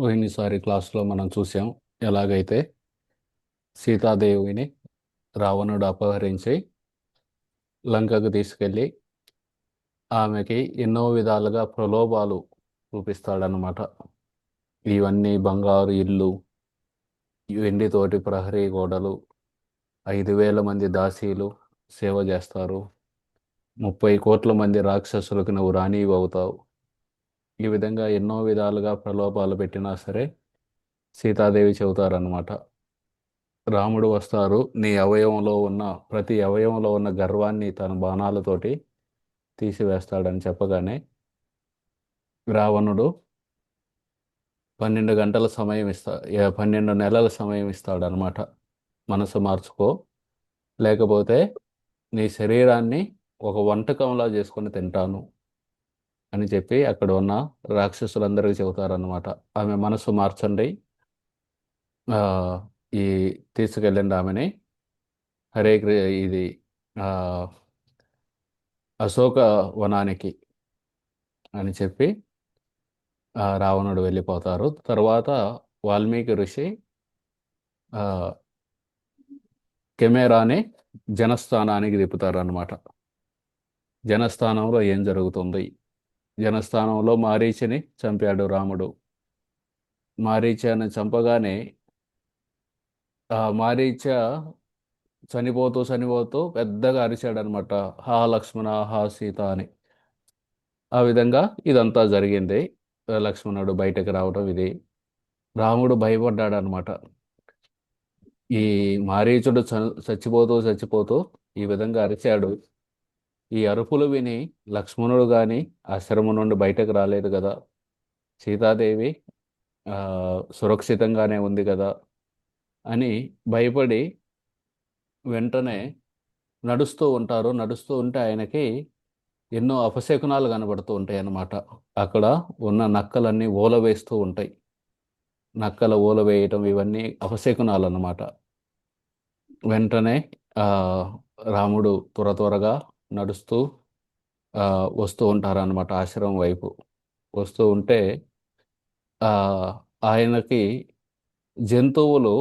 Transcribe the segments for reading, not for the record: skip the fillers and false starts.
పోయినసారి క్లాస్లో మనం చూసాం ఎలాగైతే సీతాదేవిని రావణుడు అపహరించి లంకకు తీసుకెళ్ళి ఆమెకి ఎన్నో విధాలుగా ప్రలోభాలు చూపిస్తాడనమాట. ఇవన్నీ బంగారు ఇల్లు, వెండితోటి ప్రహరీ గోడలు, 5,000 మంది దాసీలు సేవ చేస్తారు, 30 కోట్ల మంది రాక్షసులకు నువ్వు రాణివి అవుతావు. ఈ విధంగా ఎన్నో విధాలుగా ప్రలోభాలు పెట్టినా సరే సీతాదేవి చెబుతారనమాట. రాముడు వస్తారు, నీ అవయవంలో ఉన్న ప్రతి అవయవంలో ఉన్న గర్వాన్ని తన బాణాలతోటి తీసివేస్తాడని చెప్పగానే రావణుడు 12 గంటల సమయం 12 నెలల సమయం ఇస్తాడనమాట. మనసు మార్చుకో, లేకపోతే నీ శరీరాన్ని ఒక వంటకంలా చేసుకొని తింటాను అని చెప్పి అక్కడ ఉన్న రాక్షసులందరికీ చెబుతారనమాట. ఆమె మనసు మార్చండి, ఆ, ఈ తీసుకెళ్ళండి ఆమెని హరే ఇది ఆ, అశోక వనానికి అని చెప్పి రావణుడు వెళ్ళిపోతారు. తర్వాత వాల్మీకి ఋషి ఆ, కెమెరాని జనస్థానానికి తిప్పుతారనమాట. జనస్థానంలో ఏం జరుగుతుంది? జనస్థానంలో మారీచిని చంపాడు రాముడు. మారీచాని చంపగానే ఆ మారీచ చనిపోతూ చనిపోతూ పెద్దగా అరిచాడనమాట, హా లక్ష్మణ, హా సీత అని. ఆ విధంగా ఇదంతా జరిగింది. లక్ష్మణుడు బయటకు రావడం ఇది. రాముడు భయపడ్డాడనమాట. ఈ మారీచుడు చచ్చిపోతూ చచ్చిపోతూ ఈ విధంగా అరిచాడు. ఈ అరుపులు విని లక్ష్మణుడు గాని ఆశ్రమం నుండి బయటకు రాలేదు కదా, సీతాదేవి ఆ, సురక్షితంగానే ఉంది కదా అని భయపడి వెంటనే నడుస్తూ ఉంటారు. నడుస్తూ ఉంటే ఆయనకి ఎన్నో అపశకునాలు కనబడుతూ ఉంటాయి అన్నమాట. అక్కడ ఉన్న నక్కలన్నీ ఓల వేస్తూ ఉంటాయి. నక్కల ఓల వేయటం ఇవన్నీ అపశకునాలు అన్నమాట. వెంటనే ఆ, రాముడు త్వర త్వరగా నడుస్తూ ఆ, వస్తూ ఉంటారన్నమాట ఆశ్రమం వైపు. వస్తూ ఉంటే ఆ, ఆయనకి జంతువులు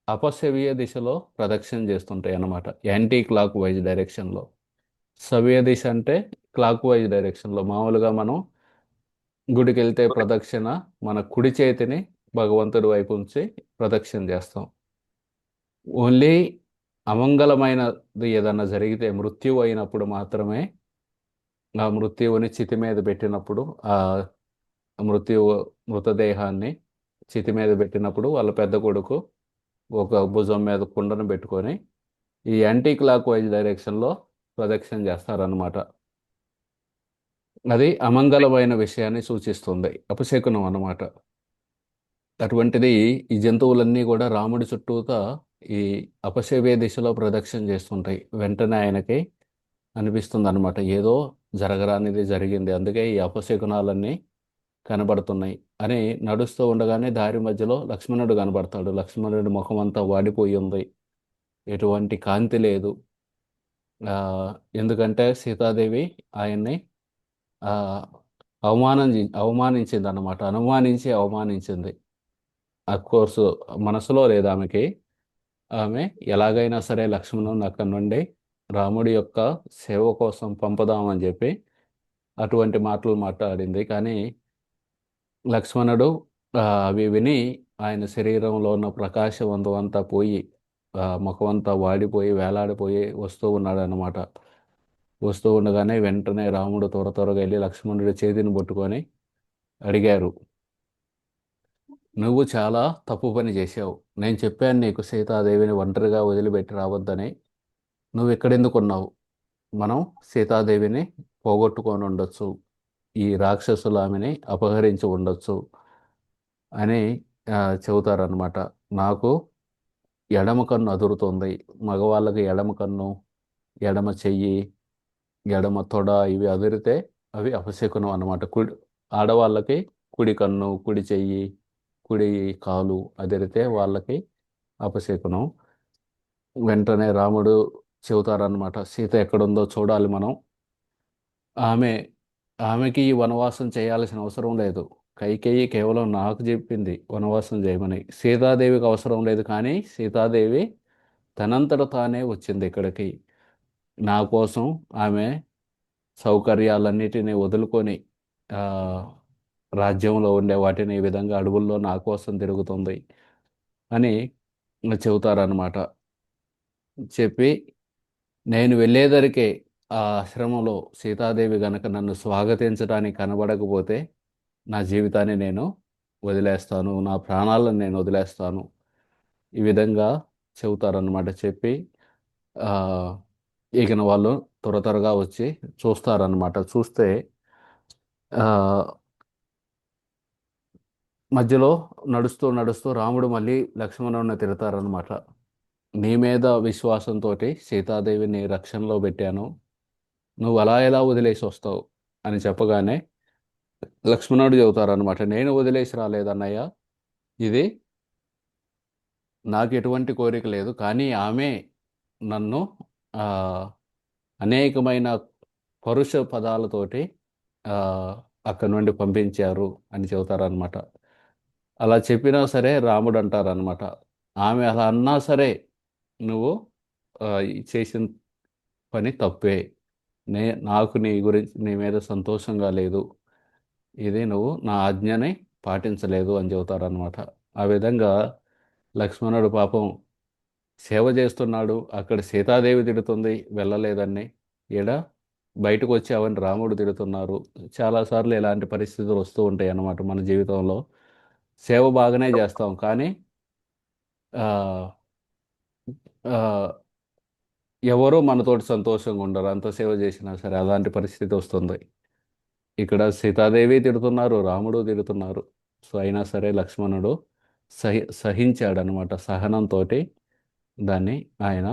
అపసవ్య దిశలో ప్రదక్షిణ చేస్తుంటాయి అన్నమాట, యాంటీ క్లాక్ వైజ్ డైరెక్షన్లో. సవ్య దిశ అంటే క్లాక్ వైజ్ డైరెక్షన్లో. మామూలుగా మనం గుడికి వెళ్తే ప్రదక్షిణ మన కుడి చేతిని భగవంతుడి వైపు ఉంచి ప్రదక్షిణ చేస్తాం. ఓన్లీ అమంగళమైనది ఏదన్నా జరిగితే, మృత్యువు అయినప్పుడు మాత్రమే ఆ మృత్యువుని చితి మీద పెట్టినప్పుడు, ఆ మృత్యువు మృతదేహాన్ని చితి మీద పెట్టినప్పుడు వాళ్ళ పెద్ద కొడుకు ఒక భుజం మీద కుండను పెట్టుకొని ఈ యాంటీ క్లాక్ వైజ్ డైరెక్షన్లో ప్రదక్షిణ చేస్తారనమాట. అది అమంగళమైన విషయాన్ని సూచిస్తుంది, అపశకునం అన్నమాట. అటువంటిది ఈ జంతువులన్నీ కూడా రాముడి చుట్టూతా ఈ అపశవ్య దిశలో ప్రదక్షిణ చేస్తుంటాయి. వెంటనే ఆయనకి అనిపిస్తుంది అనమాట, ఏదో జరగరానిది జరిగింది, అందుకే ఈ అపశకునాలన్నీ కనబడుతున్నాయి అని. నడుస్తూ ఉండగానే దారి మధ్యలో లక్ష్మణుడు కనబడతాడు. లక్ష్మణుడి ముఖం అంతా వాడిపోయి ఉంది, ఎటువంటి కాంతి లేదు. ఆ, ఎందుకంటే సీతాదేవి ఆయన్ని ఆ, అవమానించింది అనమాట. అవమానించింది. కోర్సు మనసులో లేదు ఆమెకి. ఆమె ఎలాగైనా సరే లక్ష్మణుని అక్కడి నుండి రాముడి యొక్క సేవ కోసం పంపుదామని చెప్పి అటువంటి మాటలు మాట్లాడింది. కానీ లక్ష్మణుడు అవి విని ఆయన శరీరంలో ఉన్న ప్రకాశవంతం అంతా పోయి ముఖమంతా వాడిపోయి వేలాడిపోయి వస్తూ ఉన్నాడు అనమాట. వస్తూ ఉండగానే వెంటనే రాముడు త్వర త్వరగా వెళ్ళి లక్ష్మణుడి చేతిని పట్టుకొని అడిగారు, నువ్వు చాలా తప్పు పని చేశావు. నేను చెప్పాను నీకు సీతాదేవిని ఒంటరిగా వదిలిపెట్టి రావద్దని. నువ్వు ఎక్కడెందుకున్నావు? మనం సీతాదేవిని పోగొట్టుకొని ఉండొచ్చు, ఈ రాక్షసులు ఆమెని అపహరించి ఉండొచ్చు అని చెబుతారనమాట. నాకు ఎడమ కన్ను అదురుతుంది. మగవాళ్ళకి ఎడమ కన్ను, ఎడమ చెయ్యి, ఎడమ తొడ ఇవి అదిరితే అవి అపశకునం అన్నమాట. ఆడవాళ్ళకి కుడి కన్ను, కుడి చెయ్యి, కుడి కాలు అదిరితే వాళ్ళకి అపశకునం. వెంటనే రాముడు చెబుతారనమాట, సీత ఎక్కడుందో చూడాలి మనం. ఆమె ఆమెకి ఈ వనవాసం చేయాల్సిన అవసరం లేదు. కైకేయి కేవలం నాకు చెప్పింది వనవాసం చేయమని. సీతాదేవికి అవసరం లేదు, కానీ సీతాదేవి తనంతట తానే వచ్చింది ఇక్కడికి. నా కోసం ఆమె సౌకర్యాలన్నిటినీ వదులుకొని ఆ, రాజ్యంలో ఉండే వాటిని ఈ విధంగా అడవుల్లో నా కోసం తిరుగుతుంది అని చెబుతారనమాట. చెప్పి నేను వెళ్ళేదరికే ఆ ఆశ్రమంలో సీతాదేవి గనక నన్ను స్వాగతించడానికి కనబడకపోతే నా జీవితాన్ని నేను వదిలేస్తాను, నా ప్రాణాలను నేను వదిలేస్తాను, ఈ విధంగా చెబుతారనమాట. చెప్పి ఆ, ఇకన వాళ్ళు త్వరగా వచ్చి చూస్తారనమాట. చూస్తే ఆ, మధ్యలో నడుస్తూ నడుస్తూ రాముడు మళ్ళీ లక్ష్మణుని తిడతారనమాట. నీ మీద విశ్వాసంతో సీతాదేవిని రక్షణలో పెట్టాను, నువ్వు అలా ఎలా వదిలేసి వస్తావు అని చెప్పగానే లక్ష్మణుడు చెబుతారనమాట, నేను వదిలేసి రాలేదన్నయ్య, ఇది నాకు ఎటువంటి కోరిక లేదు, కానీ ఆమె నన్ను ఆ, అనేకమైన పరుష పదాలతోటి ఆ, అక్కడి నుండి పంపించారు అని చెబుతారనమాట. అలా చెప్పినా సరే రాముడు అంటారనమాట, ఆమె అలా అన్నా సరే నువ్వు చేసిన పని తప్పే, నే నాకు నీ గురించి నీ మీద సంతోషంగా లేదు, ఇది నువ్వు నా ఆజ్ఞని పాటించలేదు అని చెబుతారనమాట. ఆ విధంగా లక్ష్మణుడు పాపం సేవ చేస్తున్నాడు, అక్కడ సీతాదేవి తిడుతుంది వెళ్ళలేదని, ఈడ బయటకు వచ్చావని రాముడు తిడుతున్నారు. చాలాసార్లు ఇలాంటి పరిస్థితులు వస్తూ ఉంటాయి అన్నమాట మన జీవితంలో. సేవ బాగానే చేస్తాం, కానీ ఆ, ఆ, ఎవరో మనతోటి సంతోషంగా ఉండరు, అంత సేవ చేసినా సరే అలాంటి పరిస్థితి వస్తుంది. ఇక్కడ సీతాదేవి తిడుతున్నారు, రాముడు తిడుతున్నారు. సో అయినా సరే లక్ష్మణుడు సహించాడనమాట. సహనంతో దాన్ని ఆయన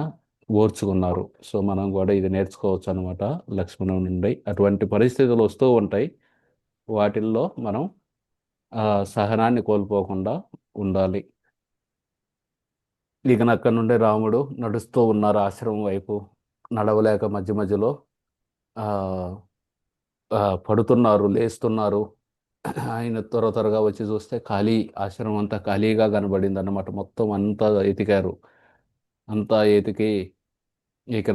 ఓర్చుకున్నారు. సో మనం కూడా ఇది నేర్చుకోవచ్చు అనమాట లక్ష్మణుడి నుండి. అటువంటి పరిస్థితులు వస్తూ ఉంటాయి, వాటిల్లో మనం ఆ సహనాన్ని కోల్పోకుండా ఉండాలి. ఇక అక్కడి నుండి రాముడు నడుస్తూ ఉన్నారు ఆశ్రమం వైపు. నడవలేక మధ్య మధ్యలో ఆ, పడుతున్నారు, లేస్తున్నారు. ఆయన త్వరగా వచ్చి చూస్తే ఖాళీ, ఆశ్రమం అంతా ఖాళీగా కనబడింది అన్నమాట. మొత్తం అంతా ఎతికారు. అంతా ఎతికి ఇక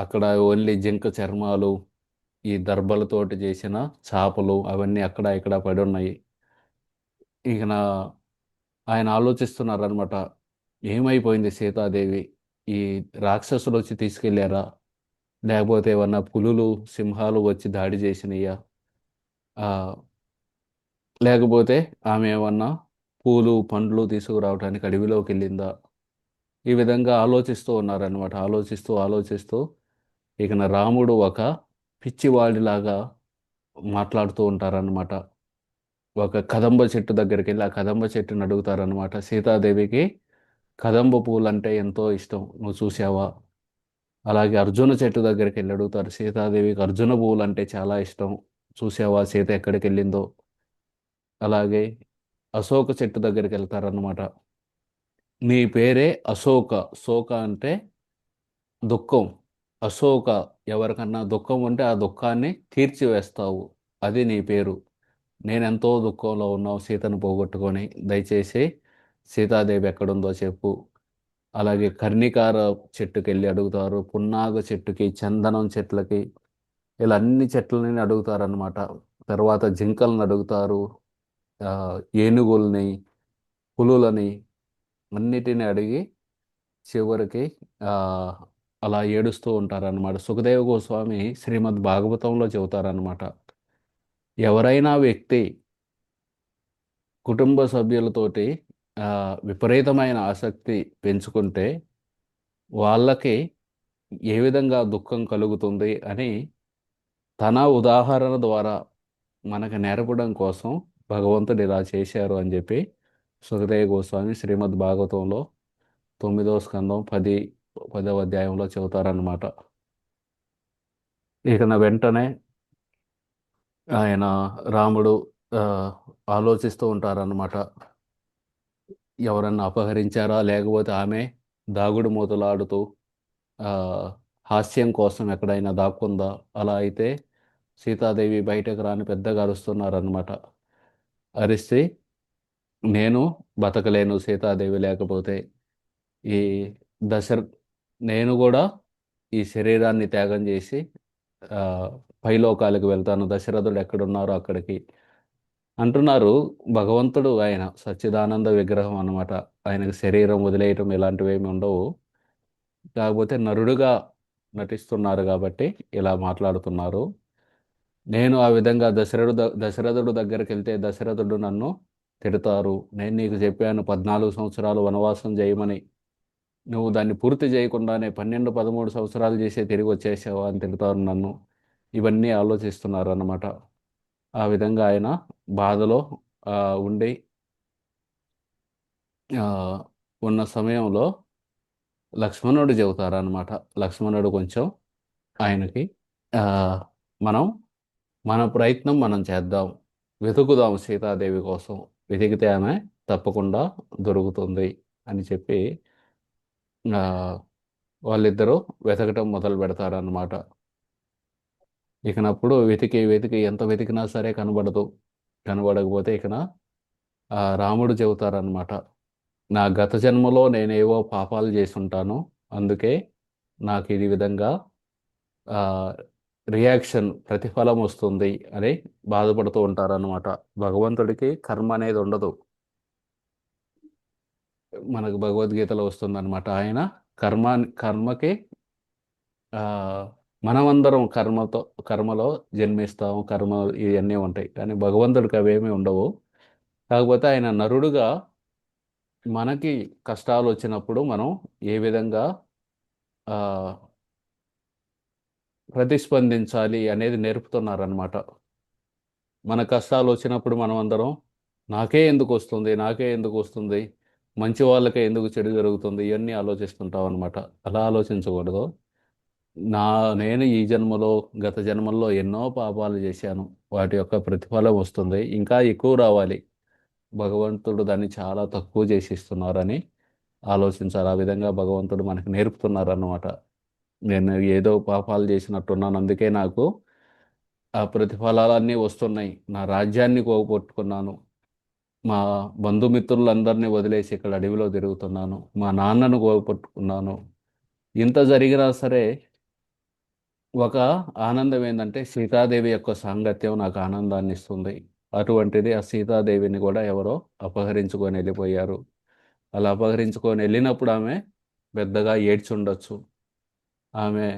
అక్కడ ఓన్లీ జింక చర్మాలు, ఈ దర్భలతోటి చేసిన చాపలు అవన్నీ అక్కడ ఇక్కడ పడి ఉన్నాయి. ఇక ఆయన ఆలోచిస్తున్నారనమాట, ఏమైపోయింది సీతాదేవి, ఈ రాక్షసులు వచ్చి తీసుకెళ్లారా, లేకపోతే ఏమన్నా పులులు సింహాలు వచ్చి దాడి చేసినయ్యా, ఆ, లేకపోతే ఆమె ఏమన్నా పూలు పండ్లు తీసుకురావడానికి అడవిలోకి వెళ్ళిందా, ఈ విధంగా ఆలోచిస్తూ ఉన్నారనమాట. ఆలోచిస్తూ ఆలోచిస్తూ ఇక రాముడు ఒక పిచ్చివాడిలాగా మాట్లాడుతూ ఉంటారనమాట. ఒక కదంబ చెట్టు దగ్గరికి వెళ్ళి ఆ కదంబ చెట్టుని అడుగుతారనమాట, సీతాదేవికి కదంబ పూలు అంటే ఎంతో ఇష్టం, నువ్వు చూసావా? అలాగే అర్జున చెట్టు దగ్గరికి వెళ్ళి అడుగుతారు, సీతాదేవికి అర్జున పువ్వులు అంటే చాలా ఇష్టం, చూసావా సీత ఎక్కడికి వెళ్ళిందో? అలాగే అశోక చెట్టు దగ్గరికి వెళ్తారనమాట. నీ పేరే అశోక, శోక అంటే దుఃఖం, అశోక ఎవరికన్నా దుఃఖం ఉంటే ఆ దుఃఖాన్ని తీర్చివేస్తావు, అది నీ పేరు. నేనెంతో దుఃఖంలో ఉన్నావు సీతను పోగొట్టుకొని, దయచేసి సీతాదేవి ఎక్కడుందో చెప్పు. అలాగే కర్ణికార చెట్టుకి వెళ్ళి అడుగుతారు, పున్నాగ చెట్టుకి, చందనం చెట్లకి, ఇలా అన్ని చెట్లని అడుగుతారనమాట. తర్వాత జింకలను అడుగుతారు, ఆ, ఏనుగుల్ని, పులులని, అన్నిటిని అడిగి చివరికి ఆ, అలా ఏడుస్తూ ఉంటారన్నమాట. సుఖదేవ గోస్వామి శ్రీమద్ భాగవతంలో చెబుతారనమాట, ఎవరైనా వ్యక్తి కుటుంబ సభ్యులతోటి ఆ, విపరీతమైన ఆసక్తి పెంచుకుంటే వాళ్ళకి ఏ విధంగా దుఃఖం కలుగుతుంది అని తన ఉదాహరణ ద్వారా మనకు నేర్పడం కోసం భగవంతుడు ఇలా చేశారు అని చెప్పి సుఖదేవ గోస్వామి శ్రీమద్ భాగవతంలో 9వ స్కందం 10వ అధ్యాయంలో చెబుతారనమాట. ఇక వెంటనే ఆయన రాముడు ఆ, ఆలోచిస్తూ ఉంటారన్నమాట, ఎవరన్నా అపహరించారా, లేకపోతే ఆమె దాగుడు మూతలాడుతూ ఆ, హాస్యం కోసం ఎక్కడైనా దాక్కుందా, అలా అయితే సీతాదేవి బయటకు రాని పెద్దగా అరుస్తున్నారనమాట. అరిస్తే నేను బతకలేను సీతాదేవి లేకపోతే. ఈ దశర నేను కూడా ఈ శరీరాన్ని త్యాగం చేసి ఆ, పైలోకాలకు వెళ్తాను, దశరథుడు ఎక్కడున్నారో అక్కడికి అంటున్నారు. భగవంతుడు ఆయన సచ్చిదానంద విగ్రహం అన్నమాట. ఆయనకు శరీరం వదిలేయటం ఇలాంటివి ఏమి ఉండవు. కాకపోతే నరుడుగా నటిస్తున్నారు కాబట్టి ఇలా మాట్లాడుతున్నారు. నేను ఆ విధంగా దశరథుడు దగ్గరికి వెళ్తే దశరథుడు నన్ను తిడతారు. నేను నీకు చెప్పాను 14 సంవత్సరాలు వనవాసం చేయమని, నువ్వు దాన్ని పూర్తి చేయకుండానే 12, 13 సంవత్సరాలు చేసే తిరిగి వచ్చేసావా అని తిడతారు నన్ను. ఇవన్నీ ఆలోచిస్తున్నారు అన్నమాట. ఆ విధంగా ఆయన బాధలో ఆ, ఉండి ఆ, ఉన్న సమయంలో లక్ష్మణుడు చెబుతారనమాట. లక్ష్మణుడు కొంచెం ఆయనకి ఆ, మనం మన ప్రయత్నం మనం చేద్దాం, వెతుకుదాం సీతాదేవి కోసం, వెతికితే ఆమె తప్పకుండా దొరుకుతుంది అని చెప్పి ఆ, వాళ్ళిద్దరూ వెతకటం మొదలు పెడతారనమాట. ఇకనప్పుడు వెతికి వెతికి ఎంత వెతికినా సరే కనబడదు. కనబడకపోతే ఇకన రాముడు చెబుతారనమాట. నా గత జన్మలో నేనేవో పాపాలు చేసి ఉంటాను, అందుకే నాకు ఇది విధంగా ఆ, రియాక్షన్ ప్రతిఫలం వస్తుంది అని బాధపడుతూ ఉంటారన్నమాట. భగవంతుడికి కర్మ అనేది ఉండదు. మనకు భగవద్గీతలో వస్తుందన్నమాట. ఆయన కర్మ కర్మకి ఆ, మనమందరం కర్మలో జన్మిస్తాం, కర్మ ఇవన్నీ ఉంటాయి, కానీ భగవంతుడికి అవేమీ ఉండవు. కాకపోతే ఆయన నరుడుగా మనకి కష్టాలు వచ్చినప్పుడు మనం ఏ విధంగా ఆ, ప్రతిస్పందించాలి అనేది నేర్పుతున్నారనమాట. మన కష్టాలు వచ్చినప్పుడు మనం అందరం నాకే ఎందుకు వస్తుంది, నాకే ఎందుకు వస్తుంది, మంచి వాళ్ళకే ఎందుకు చెడు జరుగుతుంది, ఇవన్నీ ఆలోచిస్తుంటాం అనమాట. అలా ఆలోచించకూడదు. నా నేను ఈ జన్మలో గత జన్మల్లో ఎన్నో పాపాలు చేశాను, వాటి యొక్క ప్రతిఫలం వస్తుంది, ఇంకా ఎక్కువ రావాలి, భగవంతుడు దాన్ని చాలా తక్కువ చేసి ఇస్తున్నారని ఆలోచించాలి. ఆ విధంగా భగవంతుడు మనకు నేర్పుతున్నారన్నమాట. నేను ఏదో పాపాలు చేసినట్టున్నాను, అందుకే నాకు ఆ ప్రతిఫలాలన్నీ వస్తున్నాయి. నా రాజ్యాన్ని పోగొట్టుకున్నాను, మా బంధుమిత్రులందరినీ వదిలేసి ఇక్కడ అడవిలో తిరుగుతున్నాను, మా నాన్నను పోగొట్టుకున్నాను. ఇంత జరిగినా సరే ఒక ఆనందం ఏంటంటే సీతాదేవి యొక్క సాంగత్యం నాకు ఆనందాన్ని ఇస్తుంది. అటువంటిది ఆ సీతాదేవిని కూడా ఎవరో అపహరించుకొని వెళ్ళిపోయారు. అలా అపహరించుకొని వెళ్ళినప్పుడు ఆమె పెద్దగా ఏడ్చుండొచ్చు. ఆమె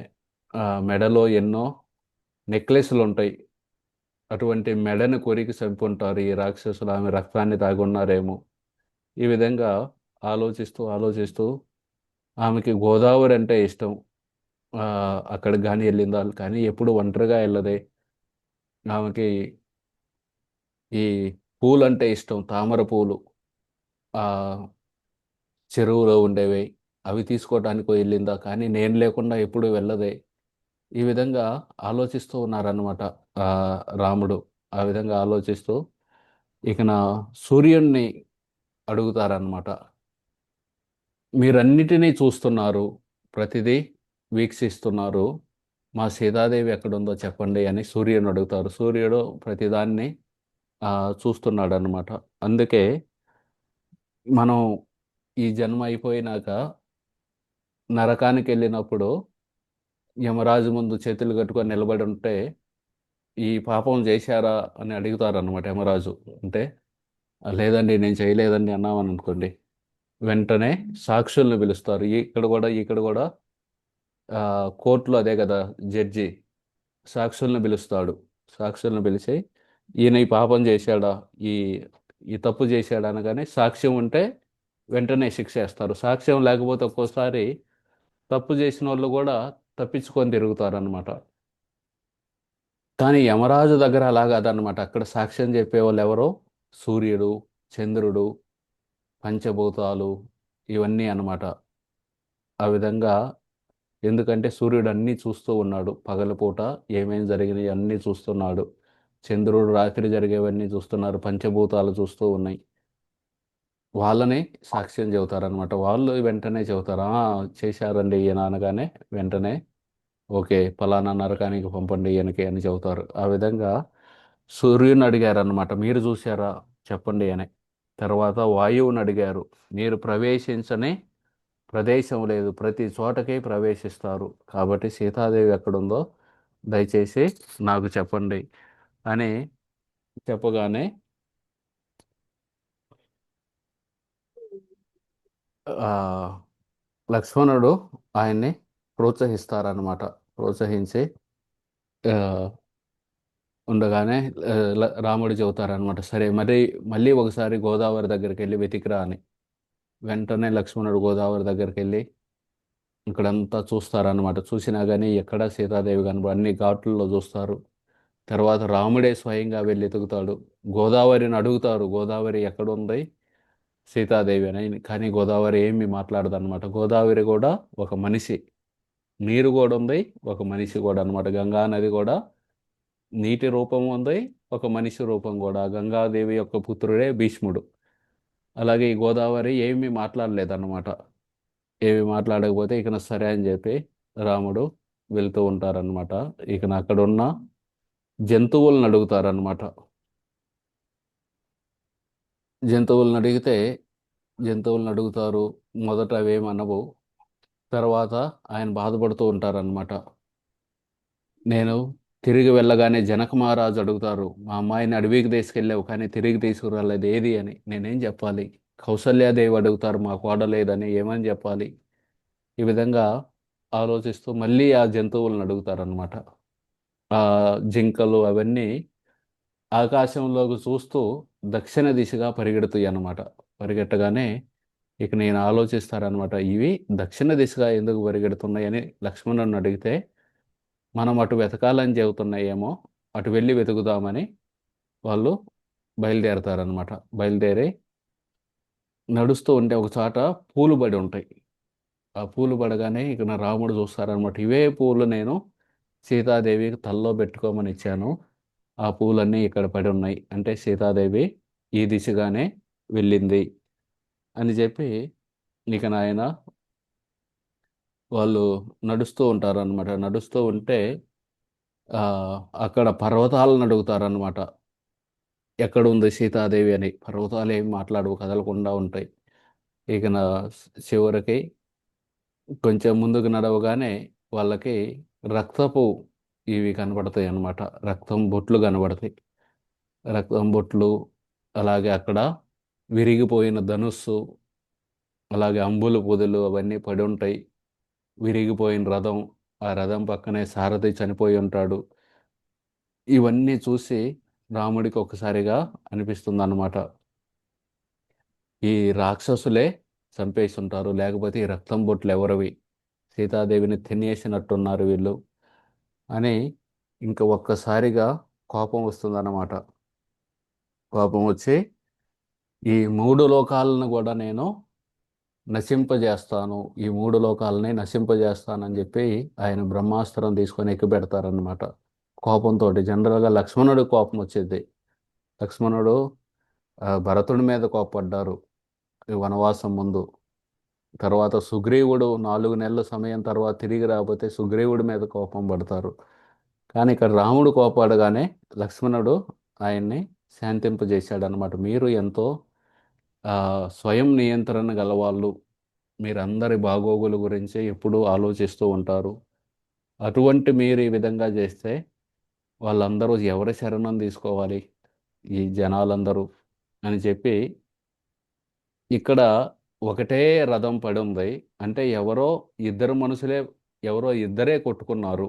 మెడలో ఎన్నో నెక్లెస్లు ఉంటాయి. అటువంటి మెడను కొరికి చంపుంటారు ఈ రాక్షసులు, ఆమె రక్తాన్ని తాగున్నారేమో. ఈ విధంగా ఆలోచిస్తూ ఆలోచిస్తూ ఆమెకి గోదావరి అంటే ఇష్టం. అక్కడికి కానీ వెళ్ళిందా, కానీ ఎప్పుడు ఒంటరిగా వెళ్ళదే. ఆమెకి ఈ పూలంటే ఇష్టం, తామర పూలు ఆ చెరువులో ఉండేవి, అవి తీసుకోవడానికి వెళ్ళిందా, కానీ నేను లేకుండా ఎప్పుడు వెళ్ళదే. ఈ విధంగా ఆలోచిస్తూ ఉన్నారన్నమాట ఆ రాముడు. ఆ విధంగా ఆలోచిస్తూ ఇక నా సూర్యుణ్ణి అడుగుతారన్నమాట. మీరన్నిటినీ చూస్తున్నారు, ప్రతిదీ వీక్షిస్తున్నారు, మా సీతాదేవి ఎక్కడుందో చెప్పండి అని సూర్యుని అడుగుతారు. సూర్యుడు ప్రతిదాన్ని చూస్తున్నాడన్నమాట. అందుకే మనం ఈ జన్మ అయిపోయినాక నరకానికి వెళ్ళినప్పుడు యమరాజు ముందు చేతులు కట్టుకొని నిలబడి ఉంటే ఈ పాపం చేశారా అని అడుగుతారన్నమాట యమరాజు. అంటే లేదండి నేను చేయలేదండి అన్నామని అనుకోండి, వెంటనే సాక్షుల్ని పిలుస్తారు. ఇక్కడ కూడా కోర్టులో అదే కదా జడ్జి సాక్షుల్ని పిలుస్తాడు. సాక్షుల్ని పిలిచి ఈయన ఈ పాపం చేశాడా, ఈ ఈ తప్పు చేశాడా అనగానే సాక్ష్యం ఉంటే వెంటనే శిక్ష వేస్తారు. సాక్ష్యం లేకపోతే ఒక్కోసారి తప్పు చేసిన వాళ్ళు కూడా తప్పించుకొని తిరుగుతారనమాట. కానీ యమరాజు దగ్గర అలా కాదనమాట. అక్కడ సాక్ష్యం చెప్పేవాళ్ళు ఎవరో సూర్యుడు, చంద్రుడు, పంచభూతాలు, ఇవన్నీ అన్నమాట. ఆ విధంగా ఎందుకంటే సూర్యుడు అన్నీ చూస్తూ ఉన్నాడు, పగలపూట ఏమేం జరిగినాయి అన్నీ చూస్తున్నాడు. చంద్రుడు రాత్రి జరిగేవన్నీ చూస్తున్నారు, పంచభూతాలు చూస్తూ ఉన్నాయి. వాళ్ళని సాక్ష్యం చెబుతారనమాట. వాళ్ళు వెంటనే చెబుతారు, చేశారండి ఈయన అనగానే వెంటనే ఓకే, పలానా నరకానికి పంపండి ఈయనకి అని చెబుతారు. ఆ విధంగా సూర్యుని అడిగారన్నమాట, మీరు చూసారా చెప్పండి అని. తర్వాత వాయువుని అడిగారు, మీరు ప్రవేశించని ప్రదేశం లేదు, ప్రతి చోటకి ప్రవేశిస్తారు, కాబట్టి సీతాదేవి ఎక్కడుందో దయచేసి నాకు చెప్పండి అని చెప్పగానే ఆ, లక్ష్మణుడు ఆయన్ని ప్రోత్సహిస్తారన్నమాట. ప్రోత్సహించి ఆ, ఉండగానే రాముడు చెబుతారనమాట, సరే మరి మళ్ళీ ఒకసారి గోదావరి దగ్గరికి వెళ్ళి వెతికిరా అని. వెంటనే లక్ష్మణుడు గోదావరి దగ్గరికి వెళ్ళి ఇక్కడంతా చూస్తారనమాట. చూసినా కానీ ఎక్కడా సీతాదేవి కనబడ, అన్ని ఘాట్లలో చూస్తారు. తర్వాత రాముడే స్వయంగా వెళ్ళి ఎతుకుతాడు. గోదావరిని అడుగుతారు, గోదావరి ఎక్కడుంది సీతాదేవి అని. కానీ గోదావరి ఏమీ మాట్లాడదన్నమాట. గోదావరి కూడా ఒక మనిషి, నీరు కూడా ఉంది, ఒక మనిషి కూడా అనమాట. గంగా నది కూడా నీటి రూపం ఉంది, ఒక మనిషి రూపం కూడా. గంగాదేవి యొక్క పుత్రుడే భీష్ముడు. అలాగే ఈ గోదావరి ఏమీ మాట్లాడలేదన్నమాట. ఏమి మాట్లాడకపోతే ఇక సరే అని చెప్పి రాముడు వెళ్తూ ఉంటారనమాట. ఇక అక్కడున్న జంతువులను అడుగుతారనమాట. జంతువులను అడిగితే జంతువులను అడుగుతారు. మొదట అవేమనవు. తర్వాత ఆయన బాధపడుతూ ఉంటారనమాట. నేను తిరిగి వెళ్ళగానే జనక మహారాజు అడుగుతారు, మా అమ్మాయిని అడవికి తీసుకెళ్ళావు కానీ తిరిగి తీసుకురాలేదు ఏది అని. నేనేం చెప్పాలి? కౌసల్యాదేవి అడుగుతారు, మా కోడలేదని, ఏమని చెప్పాలి? ఈ విధంగా ఆలోచిస్తూ మళ్ళీ ఆ జంతువులను అడుగుతారనమాట. ఆ జింకలు అవన్నీ ఆకాశంలోకి చూస్తూ దక్షిణ దిశగా పరిగెడుతాయి అన్నమాట. పరిగెట్టగానే ఇక నేను ఆలోచిస్తారనమాట, ఇవి దక్షిణ దిశగా ఎందుకు పరిగెడుతున్నాయని లక్ష్మణుని అడిగితే, మనం అటు వెతకాలని చెబుతున్నాయేమో, అటు వెళ్ళి వెతుకుదామని వాళ్ళు బయలుదేరతారనమాట. బయలుదేరి నడుస్తూ ఉంటే ఒక చోట పూలు పడి ఉంటాయి. ఆ పూలు పడగానే ఇక నా రాముడు చూస్తారనమాట, ఇవే పూలు నేను సీతాదేవికి తల్లో పెట్టుకోమని ఇచ్చాను, ఆ పూలన్నీ ఇక్కడ పడి ఉన్నాయి అంటే సీతాదేవి ఈ దిశగానే వెళ్ళింది అని చెప్పి ఇక నాయన వాళ్ళు నడుస్తూ ఉంటారనమాట. నడుస్తూ ఉంటే ఆ, అక్కడ పర్వతాలను అడుగుతారనమాట, ఎక్కడుంది సీతాదేవి అని. పర్వతాలు ఏమి మాట్లాడవు, కదలకుండా ఉంటాయి. ఇక చివరికి కొంచెం ముందుకు నడవగానే వాళ్ళకి రక్తపు ఇవి కనబడతాయి అన్నమాట. రక్తం బొట్లు కనబడతాయి. రక్తం బొట్లు, అలాగే అక్కడ విరిగిపోయిన ధనుస్సు, అలాగే అంబుల పొదలు అవన్నీ పడి ఉంటాయి. విరిగిపోయిన రథం, ఆ రథం పక్కనే సారథి చనిపోయి ఉంటాడు. ఇవన్నీ చూసి రాముడికి ఒకసారిగా అనిపిస్తుంది అన్నమాట, ఈ రాక్షసులే చంపేసి ఉంటారు, లేకపోతే ఈ రక్తం బొట్లు ఎవరివి? సీతాదేవిని తినేసినట్టున్నారు వీళ్ళు అని ఇంక ఒక్కసారిగా కోపం వస్తుందన్నమాట. కోపం వచ్చి ఈ మూడు లోకాలను కూడా నేను నశింపజేస్తాను, ఈ మూడు లోకాలని నశింపజేస్తానని చెప్పి ఆయన బ్రహ్మాస్త్రం తీసుకొని ఎక్కుపెడతారనమాట. కోపంతో జనరల్గా లక్ష్మణుడు కోపం వచ్చేది. లక్ష్మణుడు భరతుడి మీద కోపడ్డారు ఈ వనవాసం ముందు. తర్వాత సుగ్రీవుడు 4 నెలల సమయం తర్వాత తిరిగి రాకపోతే సుగ్రీవుడి మీద కోపం పడతారు. కానీ ఇక్కడ రాముడు కోపాడగానే లక్ష్మణుడు ఆయన్ని శాంతింపజేశాడనమాట. మీరు ఎంతో స్వయం నియంత్రణ గలవాళ్ళు, మీరందరి బాగోగుల గురించి ఎప్పుడూ ఆలోచిస్తూ ఉంటారు. అటువంటి మీరు ఈ విధంగా చేస్తే వాళ్ళందరూ ఎవరి శరణం తీసుకోవాలి, ఈ జనాలందరూ అని చెప్పి. ఇక్కడ ఒకటే రథం పడి ఉంది అంటే ఎవరో ఇద్దరు మనుషులే, ఎవరో ఇద్దరే కొట్టుకున్నారు,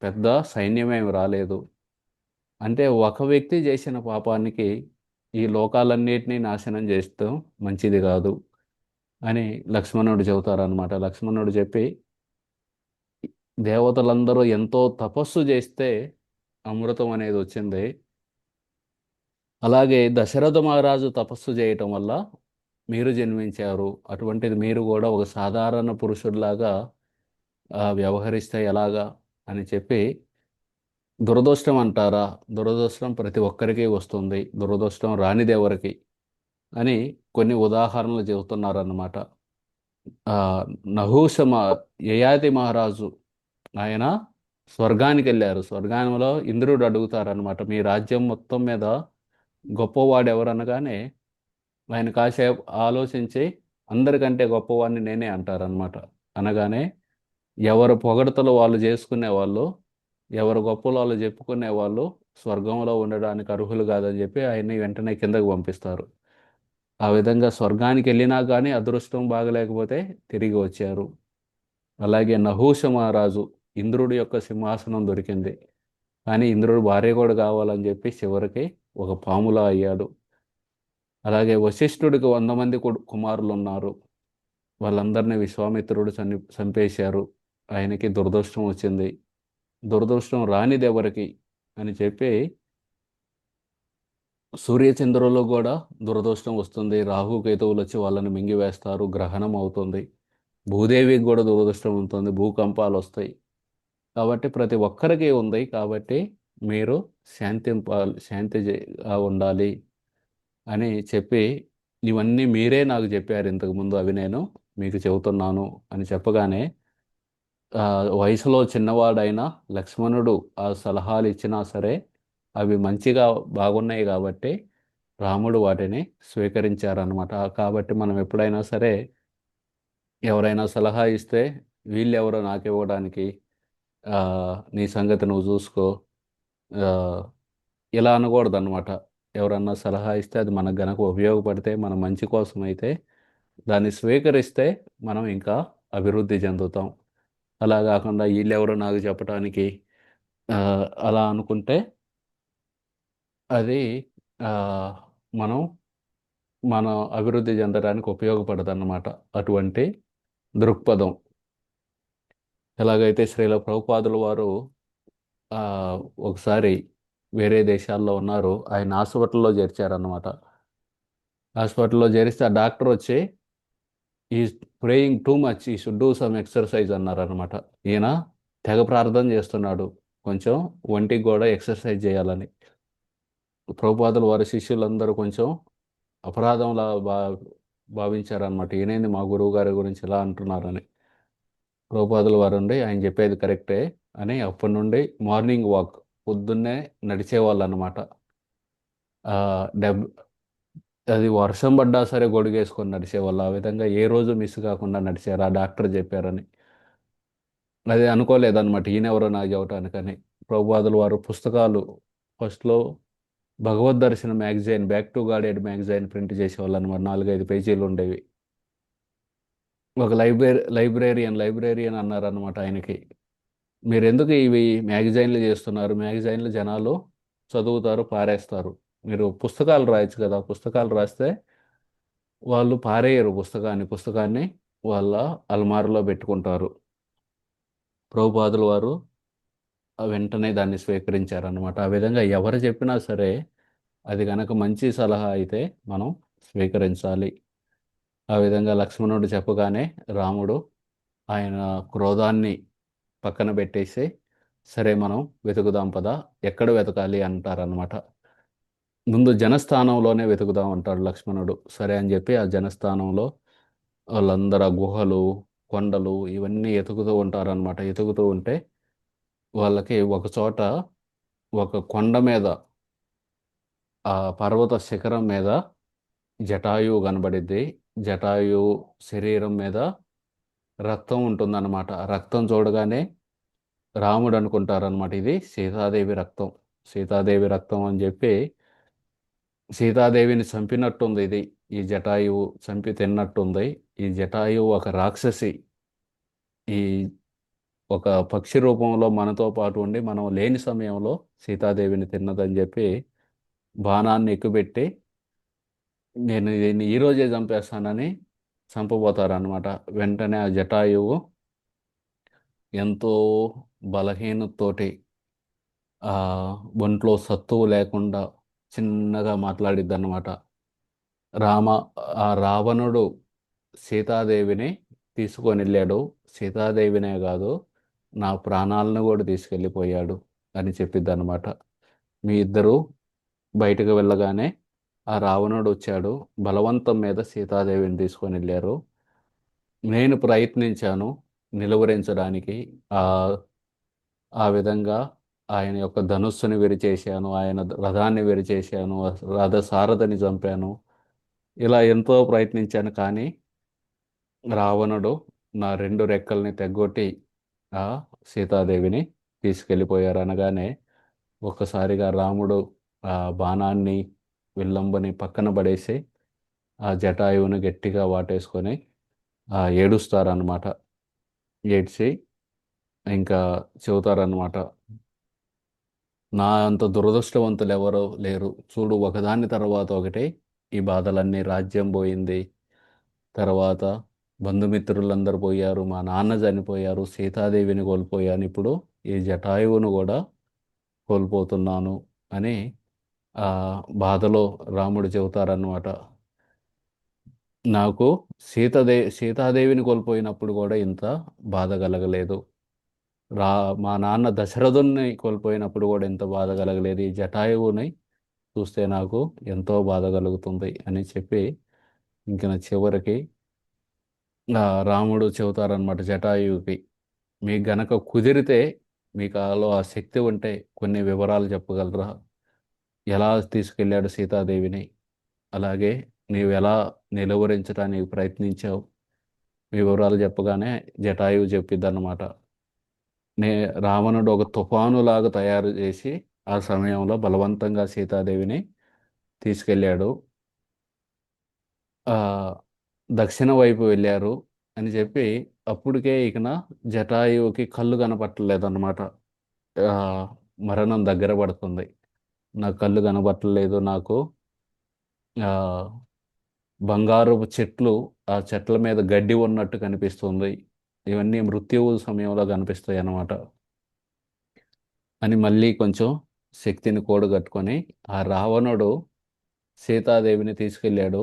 పెద్ద సైన్యమేమి రాలేదు. అంటే ఒక వ్యక్తి చేసిన పాపానికి ఈ లోకాలన్నిటినీ నాశనం చేస్తాం మంచిది కాదు అని లక్ష్మణుడు చెబుతారనమాట. లక్ష్మణుడు చెప్పి, దేవతలందరూ ఎంతో తపస్సు చేస్తే అమృతం అనేది వచ్చింది. అలాగే దశరథ మహారాజు తపస్సు చేయటం వల్ల మీరు జన్మించారు. అటువంటిది మీరు కూడా ఒక సాధారణ పురుషుడిలాగా వ్యవహరిస్తే ఎలాగా అని చెప్పి, దురదృష్టం అంటారా? దురదృష్టం ప్రతి ఒక్కరికి వస్తుంది, దురదృష్టం రానిది ఎవరికి అని కొన్ని ఉదాహరణలు చెబుతున్నారన్నమాట. ఆ, నహూష యయాతి మహారాజు ఆయన స్వర్గానికి వెళ్ళారు. స్వర్గంలో ఇంద్రుడు అడుగుతారనమాట, మీ రాజ్యం మొత్తం మీద గొప్పవాడు ఎవరు అనగానే ఆయన కాసేపు ఆలోచించి అందరికంటే గొప్పవాడిని నేనే అంటారనమాట. అనగానే ఎవరు పొగడతలు వాళ్ళు చేసుకునే వాళ్ళు, ఎవరు గొప్పలు వాళ్ళు చెప్పుకునే వాళ్ళు స్వర్గంలో ఉండడానికి అర్హులు కాదని చెప్పి ఆయన్ని వెంటనే కిందకు పంపిస్తారు. ఆ విధంగా స్వర్గానికి వెళ్ళినా కానీ అదృష్టం బాగలేకపోతే తిరిగి వచ్చారు. అలాగే నహూష మహారాజు, ఇంద్రుడి యొక్క సింహాసనం దొరికింది. కానీ ఇంద్రుడు భార్య కూడా కావాలని చెప్పి చివరికి ఒక పాములా అయ్యాడు. అలాగే వశిష్ఠుడికి 100 మంది కుమారులు ఉన్నారు. వాళ్ళందరినీ విశ్వామిత్రుడు చంపేశారు. ఆయనకి దురదృష్టం వచ్చింది. దురదృష్టం రానిది ఎవరికి అని చెప్పి సూర్యచంద్రుల్లో కూడా దురదృష్టం వస్తుంది. రాహుకేతువులు వచ్చి వాళ్ళని మింగివేస్తారు. గ్రహణం అవుతుంది. భూదేవికి కూడా దురదృష్టం ఉంటుంది. భూకంపాలు వస్తాయి. కాబట్టి ప్రతి ఒక్కరికి ఉంది. కాబట్టి మీరు శాంతిగా ఉండాలి అని చెప్పి, ఇవన్నీ మీరే నాకు చెప్పారు ఇంతకుముందు, అవి నేను మీకు చెబుతున్నాను అని చెప్పగానే వయసులో చిన్నవాడైన లక్ష్మణుడు ఆ సలహాలు ఇచ్చినా సరే అవి మంచిగా బాగున్నాయి కాబట్టి రాముడు వాటిని స్వీకరించారనమాట. కాబట్టి మనం ఎప్పుడైనా సరే ఎవరైనా సలహా ఇస్తే వీళ్ళెవరో నాకు ఇవ్వడానికి, నీ సంగతి నువ్వు చూసుకో, ఆ, ఇలా అనకూడదన్నమాట. ఎవరన్నా సలహా ఇస్తే అది మనకు గనక ఉపయోగపడితే మన మంచి కోసం అయితే దాన్ని స్వీకరిస్తే మనం ఇంకా అభివృద్ధి చెందుతాం. అలా కాకుండా వీళ్ళెవరో నాకు చెప్పడానికి ఆ, అలా అనుకుంటే అది ఆ, మనం మన అభివృద్ధి చెందడానికి ఉపయోగపడదన్నమాట. అటువంటి దృక్పథం. ఎలాగైతే శ్రీల ప్రభుపాదుల వారు ఆ, ఒకసారి వేరే దేశాల్లో ఉన్నారు, ఆయన హాస్పిటల్లో చేర్చారన్నమాట. హాస్పిటల్లో చేరిస్తే ఆ డాక్టర్ వచ్చి ఈ ప్రేయింగ్ టూ మచ్, ఈ షుడ్ డూ సమ్ ఎక్సర్సైజ్ అన్నారనమాట. ఈయన తెగ ప్రార్థన చేస్తున్నాడు, కొంచెం ఒంటికి కూడా ఎక్సర్సైజ్ చేయాలని. ప్రభుపాదుల వారి శిష్యులందరూ కొంచెం అపరాధంలా భావించారనమాట. ఈయనేంది మా గురువు గారి గురించి ఇలా అంటున్నారని. ప్రభుపాదుల వారు ఉండి ఆయన చెప్పేది కరెక్టే అని అప్పటి నుండి మార్నింగ్ వాక్, పొద్దున్నే నడిచేవాళ్ళు అనమాట. డెబ్ అది వర్షం పడ్డా సరే గొడుగేసుకొని నడిచేవాళ్ళు. ఆ విధంగా ఏ రోజు మిస్ కాకుండా నడిచారు, ఆ డాక్టర్ చెప్పారని. అది అనుకోలేదన్నమాట ఈయనెవరో నాకు చెప్పటానికని. ప్రభుపాదుల వారు పుస్తకాలు ఫస్ట్లో భగవద్ దర్శన magazine, back to గాడెడ్ magazine print చేసేవాళ్ళు అనమాట. 4-5 పేజీలు ఉండేవి. ఒక లైబ్రేరియన్ అన్నారనమాట ఆయనకి. మీరు ఎందుకు ఇవి మ్యాగజైన్లు చేస్తున్నారు? మ్యాగజైన్లు జనాలు చదువుతారు, పారేస్తారు. మీరు పుస్తకాలు రాయొచ్చు కదా. పుస్తకాలు రాస్తే వాళ్ళు పారేయరు పుస్తకాన్ని వాళ్ళ అల్మారులో పెట్టుకుంటారు. ప్రభుపాదుల వారు వెంటనే దాన్ని స్వీకరించారనమాట. ఆ విధంగా ఎవరు చెప్పినా సరే అది గనక మంచి సలహా అయితే మనం స్వీకరించాలి. ఆ విధంగా లక్ష్మణుడు చెప్పగానే రాముడు ఆయన క్రోధాన్ని పక్కన పెట్టేసి, సరే మనం వెతుకుదాం పద, ఎక్కడ వెతకాలి అంటారనమాట. ముందు జనస్థానంలోనే వెతుకుదాం అంటాడు లక్ష్మణుడు. సరే అని చెప్పి ఆ జనస్థానంలో వాళ్ళందరూ ఆ గుహలు, కొండలు ఇవన్నీ ఎతుకుతూ ఉంటారనమాట. ఎతుకుతూ ఉంటే వాళ్ళకి ఒక చోట ఒక కొండ మీద, ఆ పర్వత శిఖరం మీద జటాయువు కనబడిద్ది. జటాయువు శరీరం మీద రక్తం ఉంటుందన్నమాట. రక్తం చూడగానే రాముడు అనుకుంటారనమాట, ఇది సీతాదేవి రక్తం. సీతాదేవి రక్తం అని చెప్పి సీతాదేవిని చంపినట్టుంది ఇది. ఈ జటాయువు చంపి తిన్నట్టుంది. ఈ జటాయువు ఒక రాక్షసి. ఈ ఒక పక్షి రూపంలో మనతో పాటు ఉండి మనం లేని సమయంలో సీతాదేవిని తిన్నదని చెప్పి బాణాన్ని ఎక్కుపెట్టి నేను దీన్ని ఈ రోజే చంపేస్తానని చంపబోతారనమాట. వెంటనే ఆ జటాయువు ఎంతో బలహీనతతోటి, ఆ ఒంట్లో సత్తువు లేకుండా చిన్నగా మాట్లాడిద్దన్నమాట. రామ ఆ రావణుడు సీతాదేవిని తీసుకొని వెళ్ళాడు. సీతాదేవినే కాదు, నా ప్రాణాలను కూడా తీసుకెళ్ళిపోయాడు అని చెప్పిద్దన్నమాట. మీ ఇద్దరు బయటకు వెళ్ళగానే ఆ రావణుడు వచ్చాడు. బలవంతం మీద సీతాదేవిని తీసుకొని వెళ్ళారు. నేను ప్రయత్నించాను నిలువరించడానికి. ఆ ఆ విధంగా ఆయన యొక్క ధనుస్సుని విరిచేశాను, ఆయన రథాన్ని విరిచేశాను, రథ సారథిని చంపాను. ఇలా ఎంతో ప్రయత్నించాను కానీ రావణుడు నా 2 రెక్కల్ని తెగ్గొట్టి ఆ సీతాదేవిని తీసుకెళ్ళిపోయారు అనగానే ఒక్కసారిగా రాముడు ఆ బాణాన్ని, విల్లంబుని పక్కన పడేసి ఆ జటాయువుని గట్టిగా వాటేసుకొని ఏడుస్తారనమాట. ఏడ్చి ఇంకా చెబుతారనమాట. నా అంత దురదృష్టవంతులెవరూ లేరు. చూడు ఒకదాని తర్వాత ఒకటి ఈ బాధలన్నీ రాజ్యం పోయింది. తర్వాత బంధుమిత్రులందరూ పోయారు. మా నాన్న చనిపోయారు. సీతాదేవిని కోల్పోయాను. ఇప్పుడు ఈ జటాయువును కూడా కోల్పోతున్నాను అని బాధలో రాముడు చెబుతారన్నమాట. నాకు సీతాదేవిని కోల్పోయినప్పుడు కూడా ఇంత బాధ కలగలేదు. రా మా నాన్న దశరథుడిని కోల్పోయినప్పుడు కూడా ఇంత బాధ కలగలేదు. ఈ జటాయువుని చూస్తే నాకు ఎంతో బాధ కలుగుతుంది అని చెప్పి ఇంక నా చివరికి రాముడు చెబుతారనమాట జటాయువుకి. మీకు గనక కుదిరితే మీకు ఆ శక్తి ఉంటే కొన్ని వివరాలు చెప్పగలరా? ఎలా తీసుకెళ్ళాడు సీతాదేవిని? అలాగే నీవెలా నిలువరించడానికి ప్రయత్నించావు? వివరాలు చెప్పగానే జటాయువు చెప్పిద్దనమాట. నే రావణుడు ఒక తుఫానులాగా తయారు చేసి ఆ సమయంలో బలవంతంగా సీతాదేవిని తీసుకెళ్ళాడు. ఆహ్, దక్షిణ వైపు వెళ్ళారు అని చెప్పి అప్పటికే ఇకన జటాయువుకి కళ్ళు కనపడట్లేదన్నమాట. ఆహ్, మరణం దగ్గర పడుతుంది. నాకు కళ్ళు కనపడట్లేదు. నాకు ఆహ్, బంగారపు చెట్లు, ఆ చెట్ల మీద గడ్డి ఉన్నట్టు కనిపిస్తుంది. ఇవన్నీ మృత్యువు సమయంలో కనిపిస్తాయన్నమాట. అని మళ్ళీ కొంచెం శక్తిని కూడగట్టుకొని ఆ రావణుడు సీతాదేవిని తీసుకెళ్ళాడు.